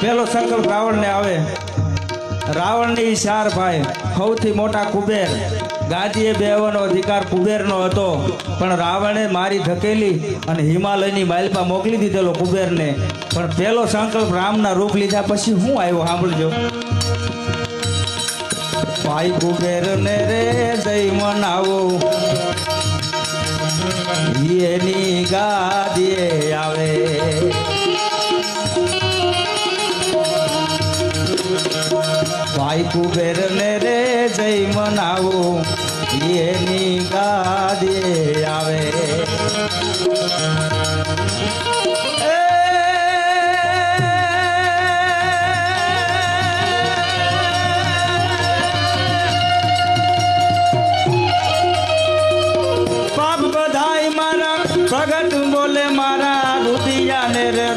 પેલો સંકલ્પ રાવણ ને આવે. રાવણ ની 4 ભાઈ, સૌથી મોટા કુબેર. ગાદીએ બેહવાનો અધિકાર કુબેરનો હતો, પણ રાવણે મારી ધકેલી અને હિમાલયની માલપા મોકલી દીધેલો કુબેરને. પણ પેલો સંકલ્પ રામના રૂપ લીધા પછી હું આવ્યો, સાંભળજો. ભાઈ કુબેર ને રે જય મનાવો, એની ગાદીએ આવે. ભાઈ કુબેર ને રે જય મનાવો, એની ગાદીએ આવે. પ્રગટ બોલે મારા રુદિયા ને રે